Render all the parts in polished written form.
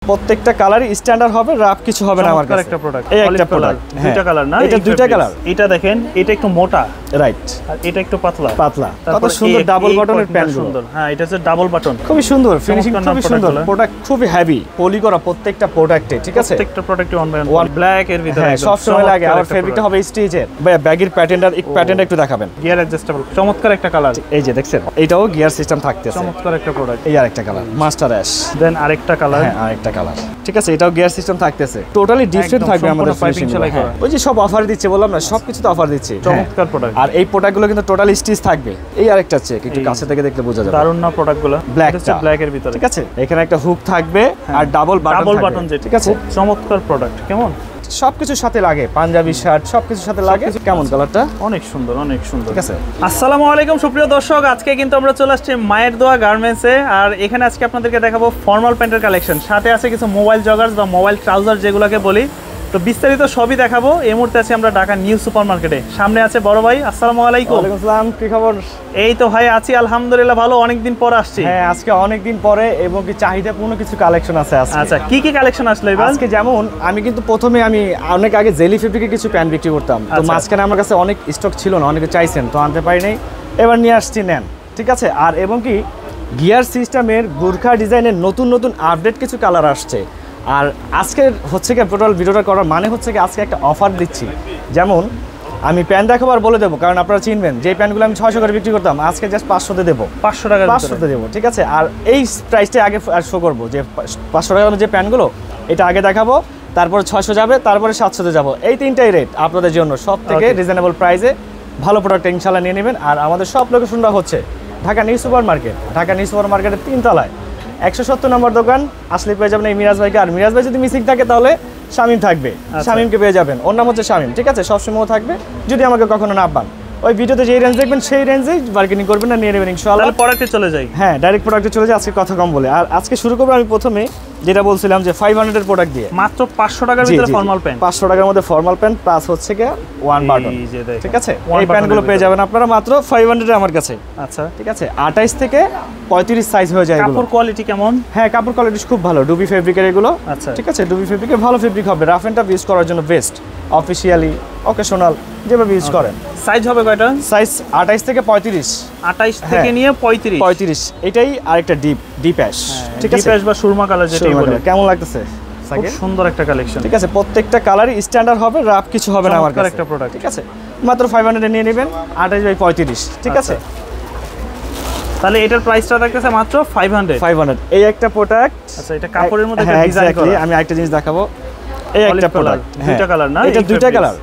প্রত্যেকটা কালারই স্ট্যান্ডার্ড হবে, রাফ কিছু হবে না আমার কাছে। একটা প্রোডাক্ট, এই একটা প্রোডাক্ট, দুইটা কালার না? এটা দুইটা কালার। এটা দেখেন, এটা একটু মোটা, রাইট, আর এটা একটু পাতলা। কত সুন্দর ডাবল বাটনের প্যান্ট, সুন্দর। হ্যাঁ, এটা হচ্ছে ডাবল বাটন, খুবই সুন্দর ফিনিশিং, খুবই সুন্দর প্রোডাক্ট, খুবই হেভি পলি করা প্রত্যেকটা প্রোডাক্টে, ঠিক আছে? প্রত্যেকটা প্রোডাক্টে ওয়ান ব্ল্যাক এর ভিতরে একদম সব সময় লাগে। আর ফেব্রিকটা হবে স্টিচের। ব্যাগের প্যাটার্নটা একটু দেখাবেন। গিয়ার অ্যাডজাস্টেবল, চমৎকার একটা কালার। এই যে দেখছেন, এটাও গিয়ার সিস্টেম থাকতেছে, চমৎকার একটা প্রোডাক্ট। এই আরেকটা কালার মাস্টার অ্যাশ, দেন আরেকটা কালার, হ্যাঁ আরেকটা কালার, ঠিক আছে? এটাও গিয়ার সিস্টেম থাকতেছে, টোটালি ডিফারেন্ট থাকবে আমাদের ফিনিশিং। ওই যে সব অফার দিচ্ছে, বললাম না, সবকিছুতে অফার দিচ্ছে। চমৎকার প্রোডাক্ট। আর এই প্রোডাক্টগুলো কিন্তু টোটালি স্টিচ থাকবে। এই আরেকটা চেক, একটু কাছে থেকে দেখলে বোঝা যাবে। দারুণ না প্রোডাক্টগুলো? ব্ল্যাক এর ভিতরে, ঠিক আছে? এখানে একটা হুক থাকবে আর ডাবল বাটন, ঠিক আছে? চমৎকার প্রোডাক্ট। কেমন? সবকিছুর সাথে লাগে, পাঞ্জাবি শার্ট সবকিছুর সাথে লাগে। কেমন কালারটা? অনেক সুন্দর, অনেক সুন্দর, ঠিক আছে? আসসালামু আলাইকুম সুপ্রিয় দর্শক, আজকে কিন্তু আমরা চলে আসছি মায়ের দোয়া গার্মেন্টসে। আর এখানে আজকে আপনাদেরকে দেখাবো ফর্মাল প্যান্টের কালেকশন, সাথে আছে কিছু মোবাইল জগার্স বা মোবাইল ট্রাউজার যেগুলোকে বলি। তো বিস্তারিত সবই দেখাবো। এই মুহূর্তে আছি আমরা ঢাকা নিউ সুপার মার্কেটে। সামনে আছে বড় ভাই। আসসালামু আলাইকুম। ওয়ালাইকুম আসসালাম, কি খবর? এই তো ভাই আছি আলহামদুলিল্লাহ ভালো, অনেকদিন পর আসছি। হ্যাঁ, আজকে অনেকদিন পরে এবং কি চাহিদাপূর্ণ কিছু কালেকশন আছে আজকে। আচ্ছা, কি কালেকশন আসলো এবার? আজকে যেমন আমি কিন্তু প্রথমে অনেক আগে জেলি ফেব্রিকে কিছু প্যান্ট বিক্রি করতাম। তো মাঝখানে আমার কাছে অনেক স্টক ছিল না, অনেকে চাইছেন, তো আনতে পারি নাই, এবার নিয়ে আসছি, নেন, ঠিক আছে? আর এবং কি গিয়ার সিস্টেমের বুরখা ডিজাইনের নতুন নতুন আপডেট কিছু কালার আসছে। আর আজকে হচ্ছে কি টোটাল ভিডিওটা করার মানে হচ্ছে কি আজকে একটা অফার দিচ্ছি। যেমন আমি প্যান্ট দেখাবো আর বলে দেবো, কারণ আপনারা চিনবেন যে প্যান্টগুলো আমি 600 করে বিক্রি করতাম, আজকে জাস্ট 500 দেবো, 500 দেবো, ঠিক আছে? আর এই প্রাইসটা আগে শো করবো যে 500 টাকার যে প্যান্টগুলো, এটা আগে দেখাবো, তারপরে 600 যাবে, তারপরে 700 যাবো। এই তিনটাই রেট আপনাদের জন্য সব থেকে রিজনেবল প্রাইসে ভালো প্রোডাক্ট ইনশাল্লাহ নিয়ে নেবেন। আর আমাদের সব লোকেশনটা হচ্ছে Dhaka new super market, Dhaka new super মার্কেটের 3 তলায় 170 নম্বর দোকান। আসলে পেয়ে যাবেন এই মিরাজ ভাইকে। আর মিরাজ ভাই যদি মিসিং থাকে তাহলে শামিম থাকবে, শামিমকে পেয়ে যাবেন। ওর নাম হচ্ছে শামিম, ঠিক আছে? সবসময় থাকবে, যদি আমাকে কখনো না পান। ওই ভিডিওতে যেই রেঞ্জ দেখবেন সেই রেঞ্জেই বার্গেনিং করবেন না, নিয়ে নেবেন ইনশাআল্লাহ। প্রোডাক্টে চলে যাই। হ্যাঁ, ডাইরেক্ট প্রোডাক্টে চলে যায়, আজকে কথা কম বলে। আর আজকে শুরু করবো আমি প্রথমে যেটা বলছিলাম যে 500 এর প্রোডাক্ট দিয়ে, মাত্র 500 টাকার ভিতরে ফর্মাল প্যান্ট, 500 টাকার মধ্যে ফর্মাল প্যান্ট প্লাস হচ্ছে কি ওয়ান বাটন, ঠিক আছে? এই প্যান্টগুলো পেয়ে যাবেন আপনারা মাত্র 500 এ আমার কাছে। আচ্ছা, ঠিক আছে? 28 থেকে 35 সাইজ হয়ে যায়। কাপড় কোয়ালিটি কেমন? হ্যাঁ, কাপড় কোয়ালিটি খুব ভালো, ডুবি ফেব্রিকের এগুলো। আচ্ছা, ঠিক আছে? ডুবি ফেব্রিকের ভালো ফেব্রিক হবে, রাফ এন্ড টাফ ইউজ করার জন্য বেস্ট, অফিশিয়ালি অকেশনাল যেভাবে ইউজ করেন। সাইজ হবে কয়টা? সাইজ 28 থেকে 35, 28 থেকে নিয়ে 35। এটাই আরেকটা ডিপ অ্যাশ, ঠিক আছে? ডিপ অ্যাশ বা সুরমা কালার যেটাই বলে। কেমন লাগতেছে? খুব সুন্দর একটা কালেকশন, ঠিক আছে? প্রত্যেকটা কালারই স্ট্যান্ডার্ড হবে, রাফ কিছু হবে না আমার কাছে। একটা প্রোডাক্ট, ঠিক আছে? মাত্র 500 এ নিয়ে নেবেন, 28 বাই 35, ঠিক আছে? তাহলে এটার প্রাইসটা থাকতেছে মাত্র 500। এই একটা প্রোডাক্ট। আচ্ছা, এটা কাপড়ের মধ্যে একটা ডিজাইন করা। আমি আরেকটা জিনিস দেখাবো, এই একটা প্রোডাক্ট, দুইটা কালার না? এটা দুইটা কালার,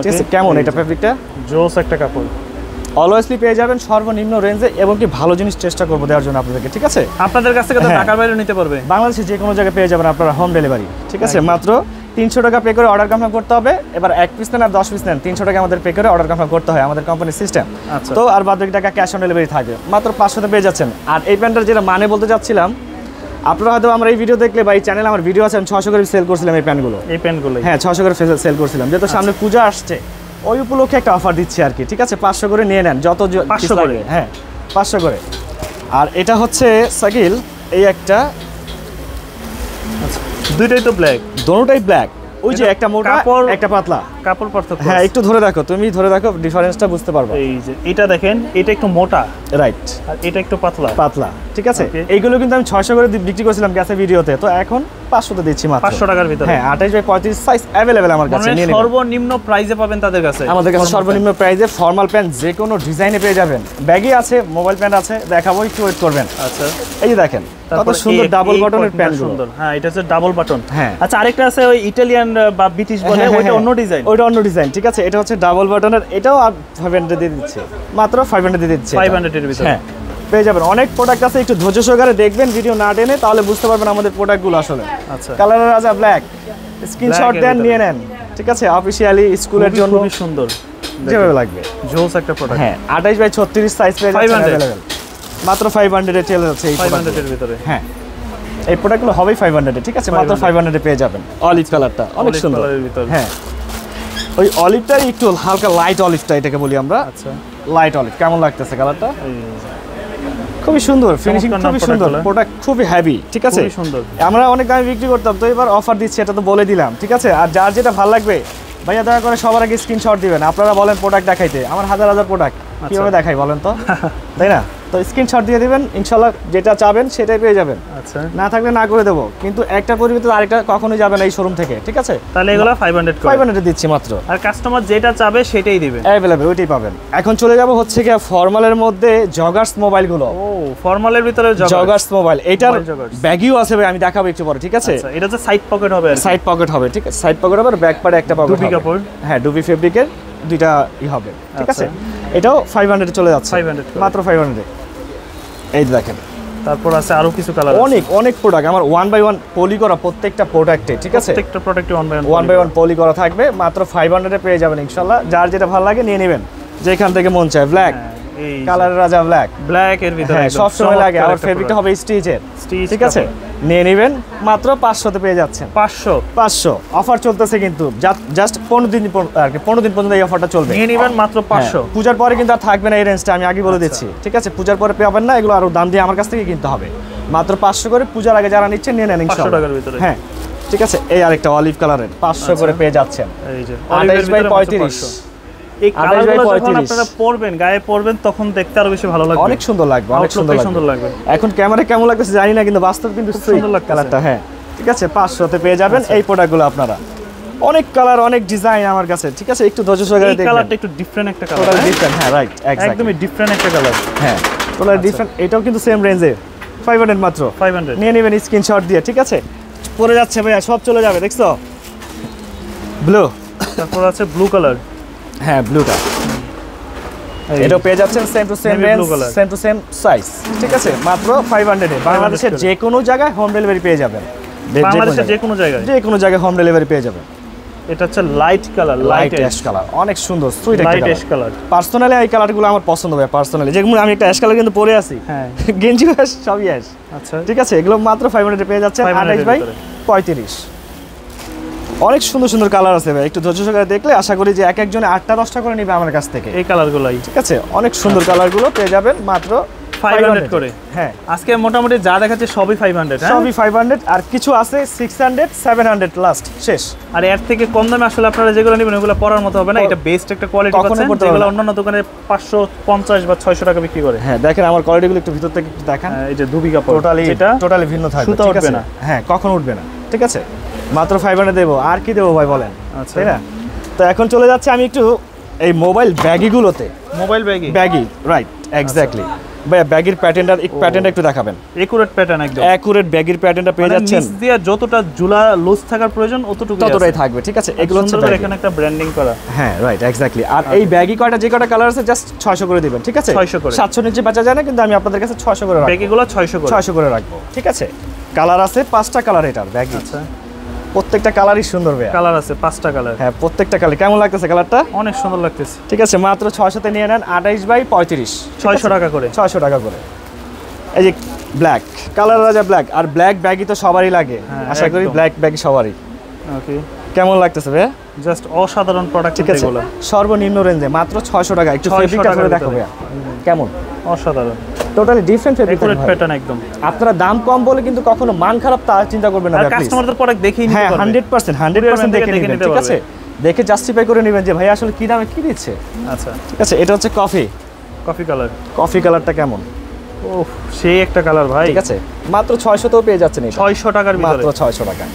ঠিক আছে? কেমন এটা ফেব্রিকটা? জোস একটা কাপড়। অলওয়েজলি পেয়ে যাবেন সর্বনিম্ন রেঞ্জে, এবং কি ভালো জিনিস চেষ্টা করবো দেওয়ার জন্য আপনাদেরকে, ঠিক আছে? আপনাদের কাছ থেকে তো ঢাকার বাইরে নিতে পারবে, বাংলাদেশে যে কোনো জায়গায় পেয়ে যাবেন আপনারা, হোম ডেলিভারি, ঠিক আছে? মাত্র 300 টাকা পে করে অর্ডার কনফার্ম করতে হবে। এবার 1 পিস নেন আর 10 পিস নেন, 300 টাকা আমাদের পে করে অর্ডার কনফার্ম করতে হয়, আমাদের কোম্পানির সিস্টেম। তো আর বাদ বাকি টাকা ক্যাশ অন ডেলিভারি থাকবে, মাত্র 500 পেয়ে যাচ্ছেন। আর এই প্যান্টের যেটা মানে বলতে যাচ্ছিলাম, আপনারা হয়তো আমার এই ভিডিও দেখলে বা এই চ্যানেলে আমার ভিডিও আছে, আমি 600 করে সেল করছিলাম এই প্যান্টগুলো। হ্যাঁ, 600 করে সেল করছিলাম, যেহেতু সামনে পূজা আসছে ওই উপলক্ষে একটা অফার দিচ্ছি আর কি, ঠিক আছে? 500 করে নিয়ে নেন, যত 500 করে, হ্যাঁ 500 করে। আর এটা হচ্ছে সাকিল, এই একটা, দুইটাই তো ব্ল্যাক, দোনোটাই ব্ল্যাক। ওই যে একটা মোটা একটা পাতলা, কাপড় পার্থক্য। হ্যাঁ, একটু ধরে দেখো, তুমি ধরে দেখো, ডিফারেন্সটা বুঝতে পারবে। এই যে এটা দেখেন, এটা একটু মোটা, রাইট, আর এটা একটু পাতলা, ঠিক আছে? এইগুলো কিন্তু আমি 600 করে বিক্রি করেছিলাম গ্যাসে ভিডিওতে, তো এখন 500 তে দিচ্ছি মাত্র 500 টাকার ভিতরে। হ্যাঁ, 28 বাই 35 সাইজ अवेलेबल আমার কাছে, নিয়ে নেবেন। সর্বনিম্ন প্রাইসে পাবেন তাদের কাছে, আমাদের কাছে সর্বনিম্ন প্রাইসে ফর্মাল প্যান্ট যে কোনো ডিজাইনে পেয়ে যাবেন। ব্যাগি আছে, মোবাইল প্যান্ট আছে, দেখাবো, একটু ওয়েট করবেন। আচ্ছা, এই যে দেখেন কত সুন্দর ডাবল বাটনের প্যান্ট, সুন্দর। হ্যাঁ, এটা হচ্ছে ডাবল বাটন। হ্যাঁ, আচ্ছা, আরেকটা আছে ওই ইতালিয়ান বা ব্রিটিশ বলে, ওইটা অন্য ডিজাইন, ওইটা অন্য ডিজাইন, ঠিক আছে? এটা হচ্ছে ডাবল বাটনের, এটাও 500 দিয়ে দিচ্ছে, মাত্র 500 দিয়ে দিচ্ছে, 500 এর ভিতরে। হ্যাঁ, পেয়ে যাবেন। অনেক প্রোডাক্ট আছে, একটু ধৈর্য সহকারে দেখবেন, ভিডিও না টেনে, তাহলে বুঝতে পারবেন আমাদের প্রোডাক্টগুলো আসলে। আচ্ছা, কালারের রাজা ব্ল্যাক, স্ক্রিনশট দেন, নিয়ে নেন, ঠিক আছে? অফিশিয়ালি স্কুলের জন্য খুবই সুন্দর, যেভাবে লাগবে, জোস একটা প্রোডাক্ট। হ্যাঁ, 28 বাই 36 সাইজ পেয়ে যাচ্ছেন अवेलेबल, মাত্র 500 এ চলে যাচ্ছে এই 500 এর ভিতরে। হ্যাঁ, এই প্রোডাক্টগুলো হবেই 500 এ, ঠিক আছে? মাত্র 500 এ পেয়ে যাবেন। অলিভ কালারটা অনেক সুন্দর, হ্যাঁ, ওই অলিভটাই একটু হালকা লাইট অলিভটা এটাকে বলি আমরা। আচ্ছা, লাইট অলিভ, কেমন লাগতেছে কালারটা? খুবই সুন্দর ফিনিশিং, চমৎকার খুবই নাম সুন্দর, product প্রোডাক্ট খুবই হেভি, ঠিক আছে। খুবই সুন্দর। আমরা অনেক দামে বিক্রি করতাম, তো এবার অফার দিচ্ছি, এটা তো বলে দিলাম, ঠিক আছে। আর যার যেটা ভালো লাগবে ভাইয়া দয়া করে সবার আগে স্ক্রিনশট দিবেন। আপনারা বলেন প্রোডাক্ট দেখাইতে, আমার হাজার হাজার প্রোডাক্ট কিভাবে দেখাই বলেন তো, তাই না? তো স্ক্রিনশট দিয়ে দিবেন, ইনশাল্লাহ যেটা চাবেন সেটাই পেয়ে যাবেন। আচ্ছা, না থাকলে না করে দেবো, কিন্তু একটা পরিবর্তে আরেকটা কখনোই যাবে না এই শোরুম থেকে, ঠিক আছে। তাহলে এগুলো 500 করে 500 দিচ্ছি মাত্র, আর কাস্টমার যেটা চাবে সেটাই দিবে, অ্যাভেলেবল ওইটাই পাবেন। এখন চলে যাব হচ্ছে কি ফর্মালের মধ্যে জগার্স মোবাইলগুলো। ও ফর্মালের ভিতরে জগার্স মোবাইল, এটার Mobile joggers। ব্যাগিও আছে ভাই, আমি দেখাবো একটু পরে, ঠিক আছে। আচ্ছা, এটা হচ্ছে সাইড পকেট হবে আর কি। সাইড পকেট হবে, ঠিক আছে, সাইড পকেট হবে, আর ব্যাক পারে একটা পকেট ডুবি হবে। কাপড়। হ্যাঁ, ডুবি ফেব্রিকের দুইটা হবে, ঠিক আছে। আচ্ছা। এটাও 500 চলে যাচ্ছে, 500 করে। মাত্র 500। এই যে দেখেন, তারপর আছে আরো কিছু কালার, অনেক অনেক প্রোডাক্ট আমার 1 বাই 1 পলি করা প্রত্যেকটা প্রোডাক্টে, ঠিক আছে। প্রত্যেকটা প্রোডাক্টে 1 বাই 1 বাই 1 পলি করা থাকবে, মাত্র 500 এ পেয়ে যাবেন ইনশাআল্লাহ। যার যেটা ভালো লাগে নিয়ে নেবেন, যেখান থেকে মন চায়। ব্ল্যাক এই কালারের রাজা, ব্ল্যাক, ব্ল্যাক এর ভিতরে হ্যাঁ, একদম সব সময় লাগে। চমৎকার আর একটা ফেব্রিকটা product। হবে স্টিচের, Stitch ঠিক আছে। নিয়ে নেবেন, মাত্র 500 তে পেয়ে যাচ্ছেন। 500 অফার চলতেছে কিন্তু জাস্ট 15 দিন আর কি, 15 দিন পর্যন্ত এই অফারটা চলবে। নিয়ে নেবেন মাত্র 500। হ্যাঁ, পূজার পরে কিন্তু আর থাকবে না এই রেঞ্জটা, আমি আগে বলে দিচ্ছি, ঠিক আছে। পূজার পরে পাবেন না এগুলো, আরো দাম দিয়ে আমার কাছ থেকে কিনতে হবে। মাত্র 500 করে, পূজার আগে যারা নিচ্ছেন নিয়ে নেন 500 ইনশাআল্লাহ। টাকার ভিতরে। হ্যাঁ, ঠিক আছে। এই আরেকটা অলিভ কালারের 500 করে পেয়ে যাচ্ছেন। এই যে 28 বাই 35, এই 28 বাই কালারগুলো যখন 35 আপনারা পরবেন, গায়ে পরবেন, তখন দেখতে আরো বেশি ভালো লাগবে। অনেক সুন্দর লাগবে, অনেক Outlook-টাই সুন্দর লাগবে। লাগবে। এখন ক্যামেরা কেমন লাগতেছে জানি না, কিন্তু বাস্তব কিন্তু খুব সুন্দর লাগতেছে। কালারটা, হ্যাঁ, ঠিক আছে। 500 তে পেয়ে যাবেন এই প্রোডাক্টগুলো আপনারা। অনেক কালার, অনেক ডিজাইন আমার কাছে, ঠিক আছে। একটু ধৈর্য সহকারে এই দেখবেন। কালারটা একটু ডিফারেন্ট একটা কালার, টোটালি ডিফারেন্ট, হ্যাঁ, রাইট, এক্স্যাক্টলি, একদমই ডিফারেন্ট একটা কালার। হ্যাঁ, টোটালি ডিফারেন্ট। এটাও কিন্তু সেম রেঞ্জে, 500 মাত্র। 500 নিয়ে নেবেন স্ক্রিনশট দিয়ে, ঠিক আছে। পরে যাচ্ছে ভাইয়া, সব চলে যাবে, দেখছো। ব্লু, তারপর আছে ব্লু কালার। হ্যাঁ, ব্লুটা এটাও পেয়ে যাচ্ছেন same to same Navy range, blue color। Same to same size, ঠিক আছে। মাত্র 500 এ বাংলাদেশের করে। যে কোনো জায়গায় হোম ডেলিভারি পেয়ে যাবেন। বাংলাদেশের যে কোনো জায়গায়। যে কোনো জায়গায় হোম ডেলিভারি পেয়ে যাবেন। এটা হচ্ছে light colour, light ash colour, অনেক সুন্দর, সুইট একটা light ash colour. Colour. Personally এই কালারগুলো আমার পছন্দ হয়, পার্সোনালি। যেগুলো আমি একটা অ্যাশ কালার কিন্তু পরে আছি, হ্যাঁ, গেঞ্জি অ্যাশ, সবই অ্যাশ, আচ্ছা। ঠিক আছে। এগুলো মাত্র 500 এ পেয়ে যাচ্ছে, 500 28 বাই 35। অনেক সুন্দর সুন্দর কালার আছে ভাই, একটু ধৈর্য সহকারে দেখলে আশা করি যে এক একজনে 8টা 10টা করে নিবে আমার কাছ থেকে। এই কালারগুলাই, ঠিক আছে, অনেক সুন্দর কালারগুলো পেয়ে যাবেন মাত্র 500 করে। হ্যাঁ, আজকে মোটামুটি যা দেখাচ্ছে সবই 500, হ্যাঁ? সবই 500, আর কিছু আছে 600, 700 লাস্ট, শেষ। আর এর থেকে কম দামে আসলে আপনারা যেগুলো নেবেন ওগুলো পরার মতো হবে না। এটা বেস্ট একটা কোয়ালিটি কখনো পাচ্ছেন, পরতে হবে যেগুলো না। অন্যান্য দোকানে 550 বা 600 টাকা বিক্রি করে। হ্যাঁ, দেখেন আমার কোয়ালিটিগুলো একটু ভিতর থেকে একটু দেখান। এই যে দুবি কাপড়, যেটা টোটালি ভিন্ন থাকবে, সুতা ঠিক উঠবে আছে না। হ্যাঁ, কখনো উঠবে না, ঠিক আছে। মাত্র 500 দেবো, আর কি দেবো ভাই বলেন, আচ্ছা। তাই না? তো এখন চলে যাচ্ছে আমি একটু এই মোবাইল ব্যাগিগুলোতে। মোবাইল ব্যাগই, ব্যাগি, রাইট, এক্স্যাক্টলি ভাই। ব্যাগির প্যাটার্নটা একটু দেখাবেন। একুরেট প্যাটার্ন একদম, অ্যাকুরেট ব্যাগির প্যাটার্নটা পেয়ে মানে যাচ্ছেন, নিচ দিয়ে যতটা ঝুলা লুজ থাকার প্রয়োজন অতটুকুই ততটাই থাকবে, ঠিক আছে। এগুলো হচ্ছে সুন্দর করে baggy। এখানে একটা ব্র্যান্ডিং করা। হ্যাঁ, রাইট, এক্স্যাক্টলি। আর এই ব্যাগি কয়টা, যে কয়টা কালার আছে জাস্ট 600 করে দিবেন, ঠিক আছে। 600 করে। 700 নিচে বেচা যায় না, কিন্তু আমি আপনাদের কাছে 600 করে রাখবো। ব্যাগিগুলো 600 করে। 600 করে রাখবো, ঠিক আছে। কালার আছে 5টা কালার এটার ব্যাগি, আচ্ছা, প্রত্যেকটা কালারই সুন্দর ভাই। কালার আছে 5টা কালার। হ্যাঁ, প্রত্যেকটা কালার কেমন লাগতেছে কালারটা? অনেক সুন্দর লাগতেছে। ঠিক আছে, মাত্র 600 তে নিয়ে নেন, 28 বাই 35, 600 টাকা করে। 600 টাকা করে। এই যে ব্ল্যাক কালার রাজা, ব্ল্যাক। আর ব্ল্যাক ব্যাগই তো সবারই লাগে, হ্যাঁ, আশা করি একদম। ব্ল্যাক ব্যাগই সবারই। ওকে, কেমন লাগতেছে ভাই? জাস্ট অসাধারণ প্রোডাক্ট ঠিক আছে, এগুলো। সর্বনিম্ন রেঞ্জে মাত্র 600 টাকা। একটু 600 ফেব্রিকটা টাকার করে দেখো ভিতরে। ভাইয়া, কেমন অসাধারণ, totally different fabric. Accurate pattern একদম। আপনারা দাম কম বলে কিন্তু কখনো মান খারাপ তা চিন্তা করবেন না আর ভাই, প্লিজ। কাস্টমারদের প্রোডাক্ট দেখেই নিতে হ্যাঁ, পারবে। 100% দেখে নেবেন, ঠিক আছে। দেখে জাস্টিফাই করে নেবেন যে ভাই আসলে কি দামে কি দিচ্ছে। আচ্ছা, ঠিক আছে, এটা হচ্ছে কফি কালার। কফি কালারটা কেমন? ওহ, সেই একটা কালার ভাই। ঠিক আছে, মাত্র 600 তেও পেয়ে যাচ্ছেন এটা। 600 টাকার ভিতরে, মাত্র 600 টাকা।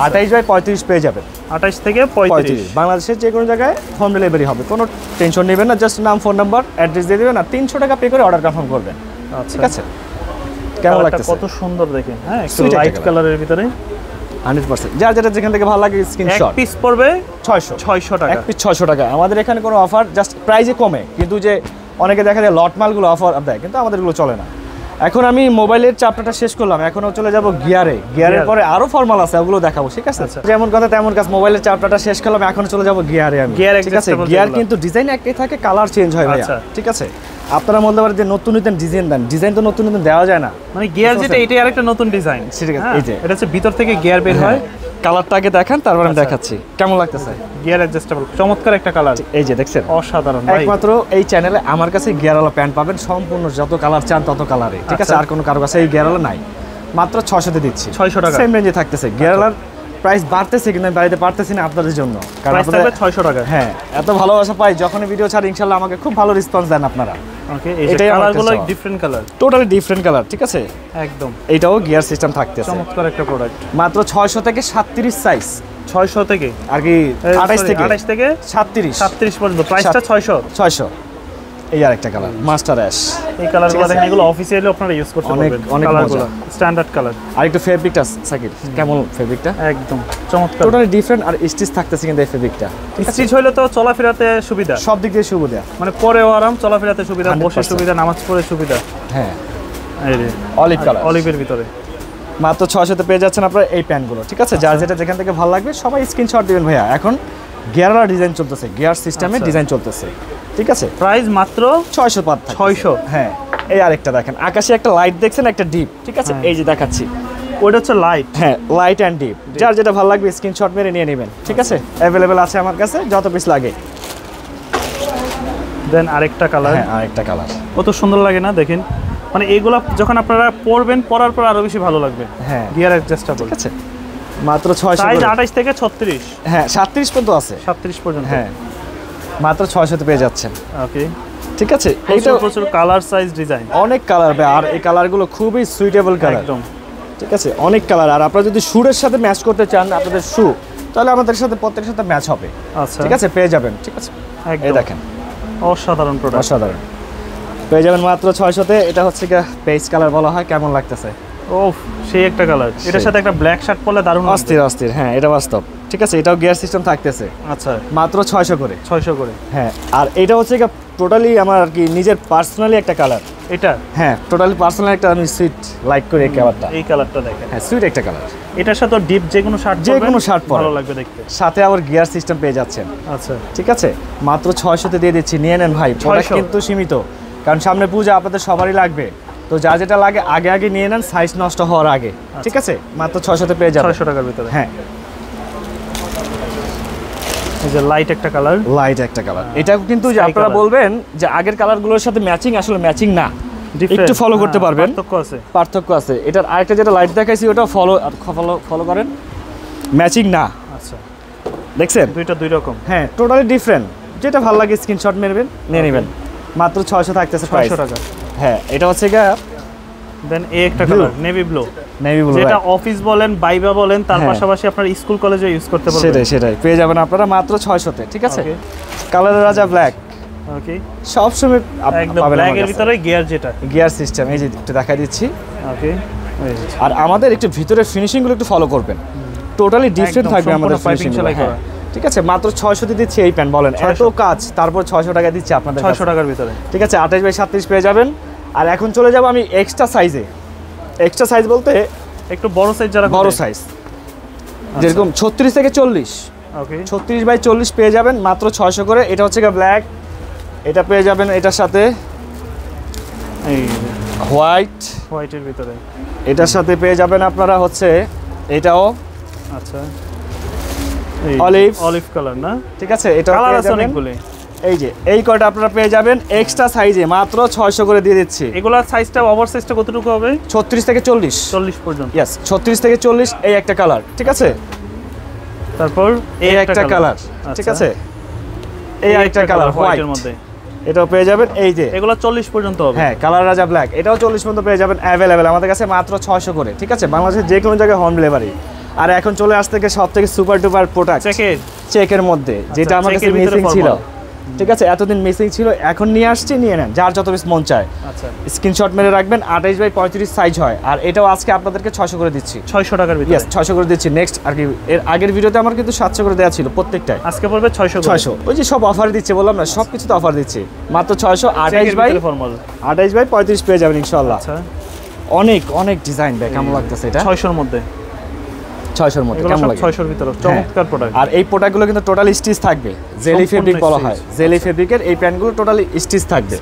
28 বাই 35 পেয়ে যাবেন। 28 থেকে 35। বাংলাদেশের যে কোনো জায়গায় হোম ডেলিভারি হবে, কোনো টেনশন নেবেন না। জাস্ট নাম, ফোন নাম্বার, অ্যাড্রেস দিয়ে দেবেন, আর 300 টাকা পে করে অর্ডার কনফার্ম করবেন। আচ্ছা, ঠিক আছে, কেমন লাগতেছে? কত সুন্দর দেখেন। হ্যাঁ, একটু Sweet একটা লাইট colour। কালারের ভিতরে 100%। যার যেটা যেখান থেকে ভালো লাগে এক স্ক্রিনশট। পিস পড়বে 600 600 টাকা। এক পিস 600 টাকা। আমাদের এখানে কোনো অফার জাস্ট প্রাইসে কমে, কিন্তু যে অনেকে দেখা যায় লট মালগুলো অফার দেয়, কিন্তু আমাদের এগুলো চলে না। এখন আমি মোবাইলের চ্যাপ্টারটা শেষ করলাম, এখনও চলে যাব গিয়ারের পরে আরো ফরমাল আছে, ওগুলো দেখাবো, ঠিক আছে। আচ্ছা। যেমন কথা তেমন কাজ, মোবাইলের চ্যাপ্টারটা শেষ করলাম, এখন চলে যাব গিয়ারে আমি, Gear ঠিক আছে। adjustable গিয়ার যেগুলো। কিন্তু ডিজাইন একটাই থাকে, কালার চেঞ্জ হয় ভাইয়া, আচ্ছা। ঠিক আছে। আপনারা বলতে পারেন যে নতুন নতুন ডিজাইন দেন, ডিজাইন তো নতুন নতুন দেওয়া যায় না। মানে গিয়ার যেটা, এটাই আরেকটা নতুন ডিজাইন। ঠিক আছে, এই যে। এটা হচ্ছে ভিতর থেকে গিয়ার বের হয়, কালারটাকে দেখান, তারপর আমি দেখাচ্ছি কেমন লাগতেছে। গিয়ার অ্যাডজাস্টেবল, চমৎকার একটা কালার। এই যে দেখছেন, অসাধারণ ভাই। একমাত্র এই চ্যানেলে আমার কাছে গিয়ারওয়ালা প্যান্ট পাবেন, সম্পূর্ণ যত কালার চান তত কালারে, ঠিক আছে। আর কোনো কারো কাছে এই গিয়ারওয়ালা নাই, মাত্র 600 দিচ্ছি। 600 টাকা সেম রেঞ্জে থাকতেছে। গিয়ারওয়ালার প্রাইস বাড়তেছে কিন্তু আমি বাড়িতে পারতেছি না আপনাদের জন্য, কারণ প্রাইস থাকবে 600 টাকা। হ্যাঁ, এত ভালোবাসা পাই যখনই ভিডিও ছাড়ি, ইনশাআল্লাহ আমাকে খুব ভালো রেসপন্স দেন আপনারা। ওকে, এই যে কালারগুলো different colour, totally different colour, ঠিক আছে। একদম এইটাও গিয়ার সিস্টেম থাকতেছে। চমৎকার একটা প্রোডাক্ট। মাত্র 600 থেকে 37 সাইজ, 600 থেকে আর কি 28 থেকে 37 37 পর্যন্ত, প্রাইসটা 600। এই আরেকটা কালার মাস্টার অ্যাশ। এই কালারগুলো দেখেন, এগুলো অফিসিয়ালি আপনারা ইউজ করতে পারবেন। অনেক কালারগুলো স্ট্যান্ডার্ড কালার। আর একটু ফেব্রিকটা সাকিব, কেমন ফেব্রিকটা? একদম চমৎকার, টোটালি ডিফারেন্ট। আর স্টিচ থাকতেছে কিন্তু এই ফেব্রিকটা, স্টিচ হইলে তো চলাফেরাতে সুবিধা, সব দিক দিয়ে সুবিধা, মানে পরেও আরাম, চলাফেরাতে সুবিধা, বসে সুবিধা, নামাজ পড়ে সুবিধা। হ্যাঁ, এই যে অলিভ কালার, অলিভের ভিতরে মাত্র 600 পেয়ে যাচ্ছেন আপনারা এই প্যান্টগুলো, ঠিক আছে। যার যেটা যেখান থেকে ভালো লাগবে সবাই স্ক্রিনশট দিবেন ভাইয়া। এখন গিয়ারওয়ালা ডিজাইন চলতেছে, গিয়ার সিস্টেমের ডিজাইন চলতেছে, ঠিক আছে। প্রাইস মাত্র 600 পাত, 600। হ্যাঁ, এই আরেকটা দেখেন, আকাশে একটা লাইট দেখছেন, একটা ডিপ, ঠিক আছে। এই যে দেখাচ্ছি, ওইটা হচ্ছে লাইট। হ্যাঁ, লাইট অ্যান্ড ডিপ। যার যেটা ভালো লাগবে স্ক্রিনশট মেরে নিয়ে নেবেন, ঠিক আছে। অ্যাভেলেবেল আছে আমার কাছে, যত পিস লাগে। দেন আরেকটা কালার, হ্যাঁ, আরেকটা কালার। কত সুন্দর লাগে না দেখেন, মানে এইগুলা যখন আপনারা পরবেন, পরার পর আরো বেশি ভালো লাগবে। হ্যাঁ, গিয়ার অ্যাডজাস্টেবল, ঠিক আছে। মাত্র 600, সাইজ 28 থেকে 36, হ্যাঁ 37 পর্যন্ত আছে, 37 পর্যন্ত। হ্যাঁ, মাত্র 600 পেয়ে যাচ্ছেন, ওকে, ঠিক আছে। এইটা প্রচুর কালার, সাইজ, ডিজাইন, অনেক কালার, আর এই কালারগুলো খুবই সুইটেবল কালার, একদম, ঠিক আছে। অনেক কালার। আর আপনারা যদি শুর সাথে ম্যাচ করতে চান আপনাদের শু, তাহলে আমাদের সাথে প্রত্যেকের সাথে ম্যাচ হবে, আচ্ছা, ঠিক আছে, পেয়ে যাবেন, ঠিক আছে। এই দেখেন, অসাধারণ প্রোডাক্ট, অসাধারণ পেয়ে যাবেন মাত্র 600-তে। এটা হচ্ছে কি পেজ কালার বলা হয়, কেমন লাগতেছে? ওফ, সেই একটা কালার। এটার সাথে একটা ব্ল্যাক শার্ট পরলে দারুণ লাগবে। অস্থির অস্থির, হ্যাঁ, এটা বাস্তব, ঠিক আছে। এটাও গিয়ার সিস্টেম থাকতেছে, আচ্ছা, মাত্র 600 করে, 600 করে। হ্যাঁ। আর এটা হচ্ছে কি টোটালি আমার আর কি নিজের পার্সোনালি একটা কালার, এটা হ্যাঁ, টোটালি পার্সোনালি একটা আমি সুইট লাইক করি এই কালারটা। এই কালারটা দেখেন, হ্যাঁ, সুইট একটা কালার। এটার সাথে ডিপ যে কোনো শার্ট, যে কোনো শার্ট ভালো লাগবে দেখতে। সাথে আবার গিয়ার সিস্টেম পেয়ে যাচ্ছেন, আচ্ছা, ঠিক আছে। মাত্র 600-তে দিয়ে দিচ্ছি, নিয়ে নেন ভাই। প্রোডাক্ট কিন্তু সীমিত, কারণ সামনে পূজা, আপনাদের সবারই লাগবে, তো যা যেটা লাগে আগে আগে নিয়ে নেন, সাইজ নষ্ট হওয়ার আগে, ঠিক আছে। মাত্র 600-তে পেয়ে যাবেন, 600 টাকার ভিতরে। হ্যাঁ, এই যে লাইট একটা কালার, লাইট একটা কালার। এটাও কিন্তু যে আপনারা বলবেন যে আগের কালারগুলোর সাথে ম্যাচিং, আসলে ম্যাচিং না, একটু ফলো করতে পারবেন, পার্থক্য আছে। এটার আরেকটা যেটা লাইট দেখাইছি ওটা ফলো করেন, ম্যাচিং না, আচ্ছা, দেখছেন, দুইটা দুই রকম, হ্যাঁ, টোটালি ডিফারেন্ট। যেটা ভালো লাগে স্ক্রিনশট মেরবেন, নিয়ে নেবেন। মাত্র 600 থাকতেছে, 600 টাকা। হ্যাঁ, এটা হচ্ছে গা দেন এই একটা colour, navy blue, navy blue, যেটা অফিস বলেন, বাইবা বলেন, তার পাশাপাশি আপনার স্কুল কলেজে ইউজ করতে পারবেন। সেটাই পেয়ে যাবেন আপনারা মাত্র 600-তে, ঠিক আছে। কালারের রাজা ব্ল্যাক, ওকে, সব সময় একদম ব্ল্যাক এর ভিতরে গিয়ার, যেটা গিয়ার সিস্টেম, এই যে একটু দেখাই দিচ্ছি, ওকে। আর আমাদের একটু ভিতরে ফিনিশিং গুলো একটু ফলো করবেন, টোটালি ডিফারেন্ট থাকবে আমাদের ফিনিশিং, ঠিক আছে। মাত্র 600 দিচ্ছি এই প্যান্ট, বলেন এত কাজ, তারপর 600 টাকা দিচ্ছি আপনাদের, 600 টাকার ভিতরে, ঠিক আছে। 28 বাই 37 পেয়ে যাবেন। আর এখন চলে যাব আমি এক্সট্রা সাইজে। এক্সট্রা সাইজ বলতে একটু বড় সাইজ, যারা বড় সাইজ, যেরকম 36 থেকে 40, ওকে, 36 বাই 40 পেয়ে যাবেন মাত্র 600 করে। এটা হচ্ছে গা ব্ল্যাক, এটা পেয়ে যাবেন এটার সাথে এই হোয়াইটের ভিতরে, এটার সাথে পেয়ে যাবেন আপনারা হচ্ছে এটাও, আচ্ছা, অলিভ কালার না, ঠিক আছে। এটা কালার আছে অনেকগুলো, এই যে এই কয়টা আপনারা পেয়ে যাবেন এক্সট্রা সাইজে, মাত্র 600 করে দিয়ে দিচ্ছি। এগুলার সাইজটা, ওভার সাইজটা কতটুকু হবে? 36 থেকে 40 পর্যন্ত, यस 36 থেকে 40। এই একটা কালার, ঠিক আছে। তারপর এই একটা কালার, ঠিক আছে। এই একটা কালার হোয়াইটের মধ্যে, এটাও পেয়ে যাবেন। এই যে এগুলো 40 পর্যন্ত হবে, হ্যাঁ, কালার রাজা ব্ল্যাক, এটাও 40 পর্যন্ত পেয়ে যাবেন অ্যাভেলেবেল আমাদের কাছে, মাত্র 600 করে, ঠিক আছে। বাংলাদেশের যে কোনো জায়গায় হোম ডেলিভারি। আর এখন চলে আসতে থেকে সব থেকে সুপার ডুপার প্রোডাক্ট চেকের মধ্যে, যেটা আমার কাছে মিসিং ছিল, ঠিক আছে। এতদিন মিসিং ছিল, এখন নিয়ে আসছি, নিয়ে নেন যার যত পিস মন চায়। আচ্ছা, স্ক্রিনশট মেরে রাখবেন, 28 বাই 35 সাইজ হয়। আর এটাও আজকে আপনাদেরকে 600 করে দিচ্ছি, 600 টাকার ভিতরে, यस 600 করে দিচ্ছি। নেক্সট আর কি, এর আগের ভিডিওতে আমার কিন্তু 700 করে দেওয়া ছিল প্রত্যেকটাই, আজকে পড়বে 600। ওই যে সব অফার দিচ্ছে, বললাম না, সব কিছুতে অফার দিচ্ছি, মাত্র 600। 28 বাই 35 পেয়ে যাবেন ইনশাআল্লাহ। আচ্ছা, অনেক অনেক ডিজাইন দেখ, কেমন লাগতেছে এটা? 600 এর মধ্যে, 600 এর মধ্যে কেমন লাগে? 600 এর ভিতরে চমৎকার প্রোডাক্ট। আর এই প্রোডাক্টগুলো কিন্তু টোটালি স্টিচ থাকবে, জেলি ফেব্রিক বলা হয়, জেলি ফেব্রিকের এই প্যান্টগুলো টোটালি স্টিচ থাকবে,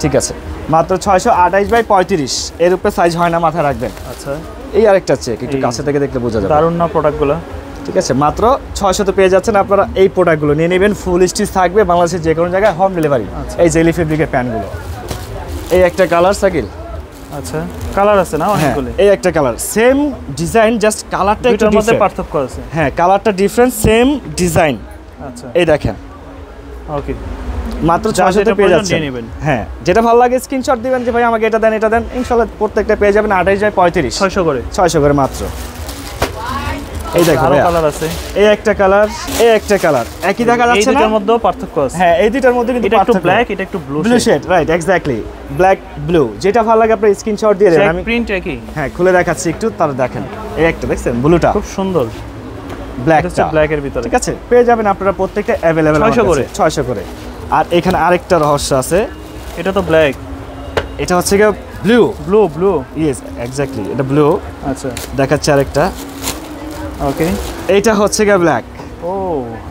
ঠিক আছে। মাত্র 600, 28 বাই 35, এর উপরে সাইজ হয় না, মাথায় রাখবেন। আচ্ছা, এই আরেকটা চেক, একটু কাছে থেকে দেখলে বোঝা যাবে, দারুণ না প্রোডাক্টগুলো, ঠিক আছে, মাত্র 600 পেয়ে যাচ্ছেন আপনারা। এই প্রোডাক্টগুলো নিয়ে নেবেন, ফুল স্টিচ থাকবে, বাংলাদেশের যে কোনো জায়গায় হোম ডেলিভারি। এই জেলি ফেব্রিকের প্যান্টগুলো, এই একটা কালার সাকিল। আচ্ছা, কালার আছে না অনেকগুলো? এই একটা কালার, সেম ডিজাইন, জাস্ট কালারটা একটু দুটোর মধ্যে ডিফারেন্ট। পার্থক্য আছে। হ্যাঁ, কালারটা ডিফারেন্ট, সেম ডিজাইন। আচ্ছা, এই দেখেন, ওকে, মাত্র 600 পেয়ে যাচ্ছেন। হ্যাঁ, যেটা ভালো লাগে স্ক্রিনশট দিবেন যে ভাই আমাকে এটা দেন, এটা দেন, ইনশাআল্লাহ প্রত্যেকটা পেয়ে যাবেন। 28 বাই 35, 600 করে, 600 করে মাত্র। এই দেখো আরো কালার আছে, এই একটা কালার, এই একটা কালার, একই দেখা যাচ্ছে না? এই দুটোর মধ্যেও পার্থক্য আছে। হ্যাঁ, এই দুটোর মধ্যে কিন্তু এটা একটু পার্থক্য। ব্ল্যাক, এটা একটু blue shade, right, exactly, black blue, যেটা ভালো লাগে আপনি স্ক্রিনশট দিয়ে দেন। আমি প্রিন্ট একই। হ্যাঁ, খুলে দেখাচ্ছি একটু, তার দেখেন এই একটা দেখছেন ব্লুটা খুব সুন্দর, ব্ল্যাকটা, ব্ল্যাকের ভিতরে। ঠিক আছে, পেয়ে যাবেন আপনারা প্রত্যেকটা अवेलेबल 600 করে, 600 করে। আর এখানে আরেকটা রহস্য আছে, এটা তো ব্ল্যাক, এটা হচ্ছে কি ব্লু। ব্লু, ইয়েস, এক্স্যাক্টলি, এটা ব্লু। আচ্ছা, দেখাচ্ছি আরেকটা, ওকে, এইটা হচ্ছে কি ব্ল্যাক। ও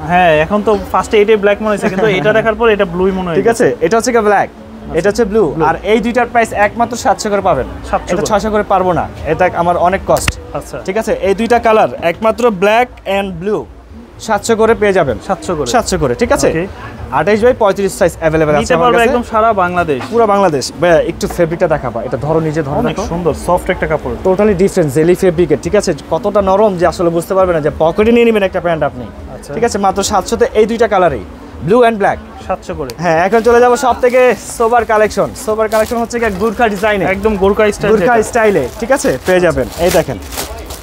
হ্যাঁ, এখন তো ফার্স্টে এটাই ব্ল্যাক মনে হচ্ছে, কিন্তু এটা দেখার পর এটা ব্লুই মনে হয়। ঠিক আছে, এটা হচ্ছে কি ব্ল্যাক, এটা হচ্ছে ব্লু। আর এই দুইটার প্রাইস একমাত্র 700 করে পাবেন। 700 এটা 600 করে পারবো না, এটা আমার অনেক কস্ট। আচ্ছা, ঠিক আছে, এই দুইটা কালার একমাত্র ব্ল্যাক এন্ড ব্লু 700 করে পেয়ে যাবেন। 700 করে, 700 করে, ঠিক আছে। Okay. 28 বাই 35 সাইজ अवेलेबल আছে নিতে আমার পারবে কাছে, একদম সারা বাংলাদেশ, পুরো বাংলাদেশ। ভাইয়া একটু ফেব্রিকটা দেখাবা, এটা ধরো, নিজে ধরো, অনেক সুন্দর সফট একটা কাপড়, টোটালি ডিফারেন্ট জেলি ফেব্রিকের। ঠিক আছে, কতটা নরম যে আসলে বুঝতে পারবেন না, যে পকেটে নিয়ে নেবেন একটা প্যান্ট আপনি। আচ্ছা, ঠিক আছে, মাত্র 700 তে এই দুইটা কালারই, ব্লু এন্ড ব্ল্যাক, 700 করে। হ্যাঁ, এখন চলে যাব সব থেকে সোবার কালেকশন। সোবার কালেকশন হচ্ছে কি গুরখা ডিজাইনে, একদম গোরকা স্টাইল, গুরখা স্টাইলে, ঠিক আছে, পেয়ে যাবেন। এই দেখেন,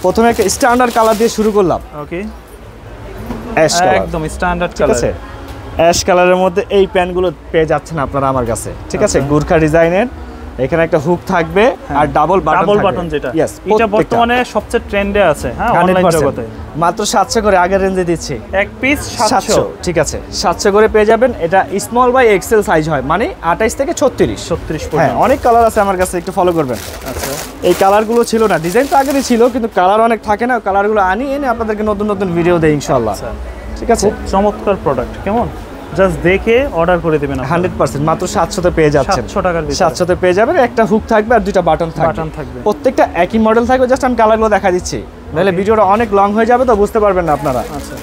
প্রথমে একটা স্ট্যান্ডার্ড কালার দিয়ে শুরু করলাম, ওকে, অ্যাশ কালার, একদম স্ট্যান্ডার্ড ঠিক কালার। আছে। অ্যাশ কালারের মধ্যে এই প্যান্টগুলো পেয়ে যাচ্ছেন আপনারা আমার কাছে, ঠিক আছে, গুরখা ডিজাইনের। এখানে একটা হুক থাকবে আর ডাবল বাটন, যেটা ইয়েস, এটা বর্তমানে সবচেয়ে ট্রেন্ডে আছে। হ্যাঁ, অনলাইন জগতে মাত্র 700 করে আগের রেঞ্জে দিচ্ছি। এক পিস 700, ঠিক আছে, 700 করে পেয়ে যাবেন। এটা স্মল বাই এক্সেল সাইজ হয়, মানে 28 থেকে 36 36 হ্যাঁ, পর্যন্ত। অনেক কালার আছে আমার কাছে, একটু ফলো করবেন। আচ্ছা, এই কালারগুলো ছিল না, ডিজাইন তো আগেরই ছিল, কিন্তু কালার অনেক থাকে না, কালারগুলো আনি এনে আপনাদেরকে নতুন নতুন ভিডিও দেই ইনশাআল্লাহ। ঠিক আছে, খুব চমৎকার প্রোডাক্ট, কেমন জাস্ট দেখে অর্ডার করে দিবেন আপনারা। 100% মাত্র 700 তে পেয়ে যাচ্ছেন। 700 টাকার ভিতরে 700 তে পেয়ে যাবেন। একটা হুক থাকবে আর দুইটা বাটন থাকবে, প্রত্যেকটা একই মডেল থাকবে। জাস্ট আমি কালারগুলো দেখা দিচ্ছি, নাহলে ভিডিওটা অনেক লং হয়ে যাবে, তো বুঝতে পারবেন না আপনারা। আচ্ছা,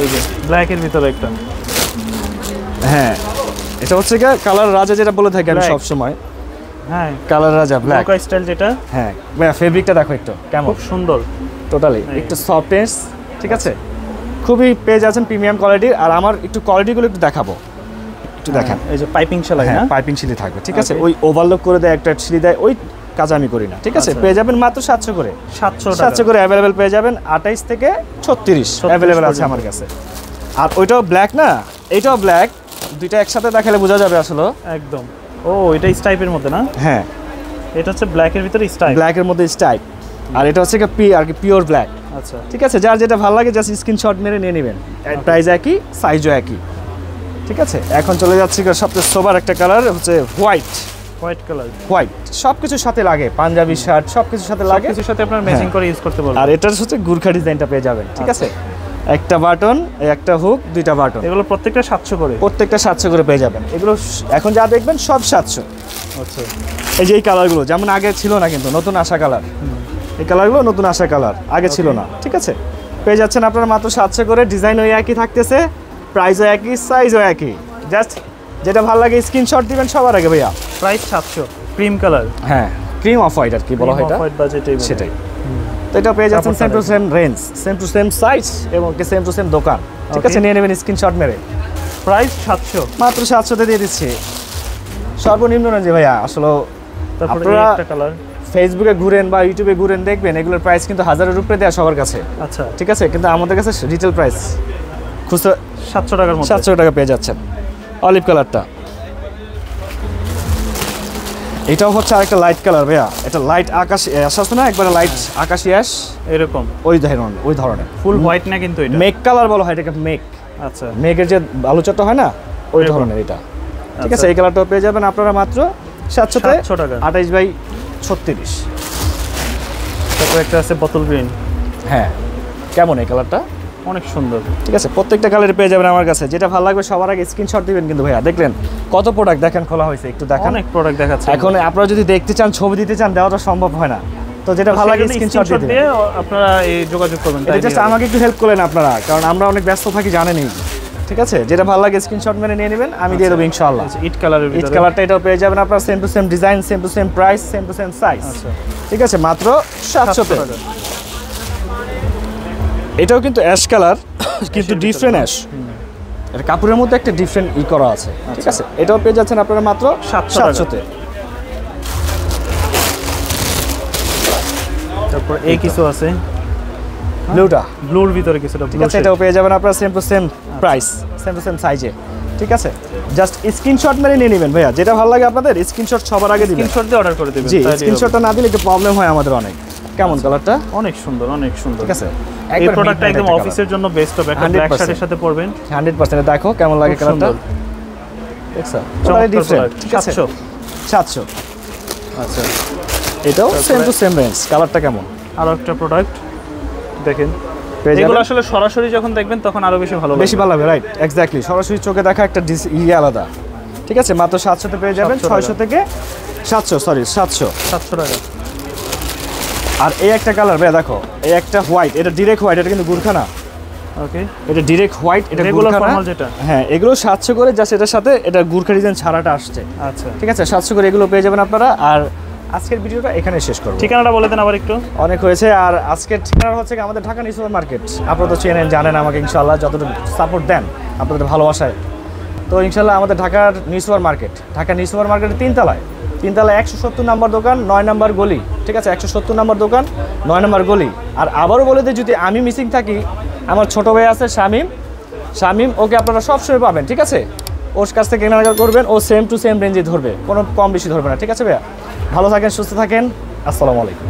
এই যে ব্ল্যাকের ভিতরে একটা, হ্যাঁ, এটা হচ্ছে কি কালার রাজা, যেটা বলে থাকি আমি সব সময়। হ্যাঁ, কালার রাজা ব্ল্যাক গোরকা স্টাইল যেটা। হ্যাঁ, ফেব্রিকটা দেখো একটু কেমন, খুব সুন্দর, টোটালি একটু সফটনেস, ঠিক আছে, খুবই পেয়ে যাচ্ছেন প্রিমিয়াম কোয়ালিটির। আর আমার একটু কোয়ালিটিগুলো একটু দেখাবো, একটু দেখেন। এই যে পাইপিং সেলাই, হ্যাঁ, না পাইপিং সিলি থাকবে, ঠিক আছে, ওই ওভারলক করে দেয়, একটা সিলি দেয়, ওই কাজ আমি করি না, ঠিক আছে। পেয়ে যাবেন মাত্র 700 করে, 700 করে অ্যাভেলেবেল পেয়ে যাবেন। 28 থেকে 36 অ্যাভেলেবেল আছে আমার কাছে। আর ওইটাও ব্ল্যাক না, এইটাও ব্ল্যাক, দুইটা একসাথে দেখালে বোঝা যাবে আসলে। একদম, ও এটা স্টাইপের মধ্যে না? হ্যাঁ, এটা হচ্ছে ব্ল্যাকের ভিতরে স্টাইপ, ব্ল্যাকের মধ্যে স্টাইপ, আর এটা হচ্ছে কি পিওর ব্ল্যাক। আচ্ছা, ঠিক আছে, যার যেটা ভালো লাগে জাস্ট স্ক্রিনশট মেরে নিয়ে নেবেন। প্রাইস একই, সাইজও একই, ঠিক আছে। এখন চলে যাচ্ছি সবচেয়ে সোবার একটা কালার, হচ্ছে হোয়াইট কালার। হোয়াইট সবকিছুর সাথে লাগে, পাঞ্জাবি শার্ট সবকিছুর সাথে লাগে, কিছুর সাথে আপনার ম্যাচিং করে ইউজ করতে পারবেন। আর এটার হচ্ছে গুরখা ডিজাইনটা পেয়ে যাবেন, ঠিক আছে। একটা বাটন, একটা হুক, দুইটা বাটন, এগুলো প্রত্যেকটা 700 করে, প্রত্যেকটা 700 করে পেয়ে যাবেন। এগুলো এখন যা দেখবেন সব 700। আচ্ছা, এই যে এই কালারগুলো যেমন আগে ছিল না, কিন্তু নতুন আসা কালার, এই কালারগুলো নতুন আসা কালার, আগে ছিল না, ঠিক আছে। পেয়ে যাচ্ছেন আপনারা মাত্র 700 করে। ডিজাইন ওই একই থাকতেছে, প্রাইসও একই, সাইজও একই। জাস্ট যেটা ভালো লাগে স্ক্রিনশট দিবেন সবার আগে ভাইয়া। প্রাইস 700, ক্রিম কালার, হ্যাঁ, ক্রিম অফ হোয়াইট আর কি বলা হয় এটা, হোয়াইট বাজেটেই সেটাই। তো এটা পেয়ে যাচ্ছেন same to same range, same to same size এবং সেম টু সেম দোকান, ঠিক আছে। নিয়ে নেবেন স্ক্রিনশট মেরে। প্রাইস 700, মাত্র 700 তে দিয়ে দিচ্ছি, সর্বনিম্ন রেঞ্জে ভাইয়া। আসলে তারপরে আপনারা একটা কালার ফেসবুকে ঘুরেন বা ইউটিউবে ঘুরেন, দেখবেন এগুলোর প্রাইস কিন্তু 1000-এর উপরে দেয়া সবার কাছে, আচ্ছা, ঠিক আছে। কিন্তু আমাদের কাছে রিটেল প্রাইস খুচরা 700 টাকার মধ্যে, 700 টাকা পেয়ে যাচ্ছেন। অলিভ কালারটা, এটাও হচ্ছে আরেকটা লাইট কালার ভাইয়া। এটা লাইট আকাশি অ্যাশ আছে না, একবারে লাইট আকাশি অ্যাশ, এরকম ওই ধরনের ফুল হোয়াইট না কিন্তু এটা মেক কালার বলা হয় এটাকে, মেক। আচ্ছা, মেঘের যে আলোচনাটা হয় না, ওই ধরনের এটা, ঠিক আছে। এই কালারটাও পেয়ে যাবেন আপনারা মাত্র 700 টাকা, 28 বাই 36। তারপর একটা আছে বোতল গ্রিন, হ্যাঁ, কেমন এই কালারটা, অনেক সুন্দর, ঠিক আছে। প্রত্যেকটা কালার পেয়ে যাবেন আমার কাছে, যেটা ভালো লাগবে সবার আগে স্ক্রিনশট দিবেন। কিন্তু ভাইয়া দেখলেন কত প্রোডাক্ট দেখেন খোলা হয়েছে, একটু দেখেন, অনেক প্রোডাক্ট দেখাচ্ছে। এখন আপনারা যদি দেখতে চান, ছবি দিতে চান, দেওয়াটা সম্ভব হয় না, তো যেটা ভালো লাগে স্ক্রিনশট দিয়ে আপনারা এই যোগাযোগ করবেন। এটা জাস্ট আমাকে একটু হেল্প করেন আপনারা, কারণ আমরা অনেক ব্যস্ত থাকি জানেনই। ঠিক আছে, যেটা ভালো লাগে স্ক্রিনশট মেরে নিয়ে নেবেন, আমি দিয়ে দেবো ইনশাআল্লাহ। ইট কালারের ভিতরে, ইট কালারটা এটাও পেয়ে যাবেন আপনারা, same to same design, same to same price, same to same size. ঠিক আছে, মাত্র 700 তে। এটাও কিন্তু অ্যাশ কালার, কিন্তু ডিফারেন্ট অ্যাশ। এটা কাপড়ের মধ্যে একটা ডিফারেন্ট করা আছে। ঠিক আছে, এটাও পেয়ে যাচ্ছেন আপনারা মাত্র 700 তে। তারপর এই কিছু আছে ব্লুটা, ব্লুর ভিতরে কিছুটা, ঠিক আছে, এটাও পেয়ে যাবেন আপনারা same to same price, same to same সাইজে। ঠিক আছে, জাস্ট স্ক্রিনশট মেরে নিয়ে নেবেন ভাইয়া, যেটা ভালো লাগে আপনাদের স্ক্রিনশট সবার আগে দিবেন। স্ক্রিনশট দিয়ে অর্ডার করে দিবেন। জি, স্ক্রিনশটটা না দিলে একটু প্রবলেম হয় আমাদের অনেক। কেমন কালারটা? অনেক সুন্দর, অনেক সুন্দর। ঠিক আছে, এই প্রোডাক্টটা একদম অফিসের জন্য বেস্ট হবে, একটা ব্ল্যাক শার্টের সাথে পরবেন 100%। দেখো কেমন লাগে কালারটা, দেখছো? Totally different. ঠিক আছে, 700। আচ্ছা, এটাও সেম টু সেম রেঞ্জ। কালারটা কেমন? আরো একটা প্রোডাক্ট দেখেন, এগুলো আসলে সরাসরি যখন দেখবেন তখন আরো বেশি ভালো লাগবে। রাইট, এক্স্যাক্টলি, সরাসরি চোখে দেখা একটা আলাদা। ঠিক আছে, মাত্র 700 তে পেয়ে যাবেন। 600 থেকে 700, সরি 700 টাকা। আর এই একটা কালার ভাই দেখো, এই একটা হোয়াইট, এটা ডিরেক্ট হোয়াইট, এটা কিন্তু গুরখা না। ওকে, এটা ডিরেক্ট হোয়াইট, এটা গুরখা না যেটা। হ্যাঁ, এগুলো 700 করে, জাস্ট এটার সাথে এটা গুরখা ডিজাইন ছাড়াটা আসছে। আচ্ছা, ঠিক আছে, 700 করে এগুলো পেয়ে যাবেন আপনারা। আর আজকের ভিডিওটা এখানে শেষ করব। ঠিকানাটা বলে দেন আবার একটু। অনেক হয়েছে। আর আজকের ঠিকানা হচ্ছে আমাদের ঢাকা নিউ সুপার মার্কেট। আপনারা তো চেনেন, জানেন আমাকে ইনশাআল্লাহ, যতটুকু সাপোর্ট দেন আপনাদের ভালোবাসায়। তো ইনশাআল্লাহ আমাদের ঢাকার new super market, Dhaka new super মার্কেটের তিনতলায় 170 নম্বর দোকান, 9 নম্বর গলি। ঠিক আছে, 170 নম্বর দোকান, 9 নম্বর গলি। আর আবারও বলে দিই, যদি আমি মিসিং থাকি, আমার ছোট ভাই আছে শামিম, ওকে আপনারা সবসময় পাবেন। ঠিক আছে, ওর কাছ থেকে কেনাকাটা করবেন, ও সেম টু সেম রেঞ্জে ধরবে, কোনো কম বেশি ধরবে না। ঠিক আছে ভাইয়া, ভালো থাকেন, সুস্থ থাকেন, আসসালামু আলাইকুম।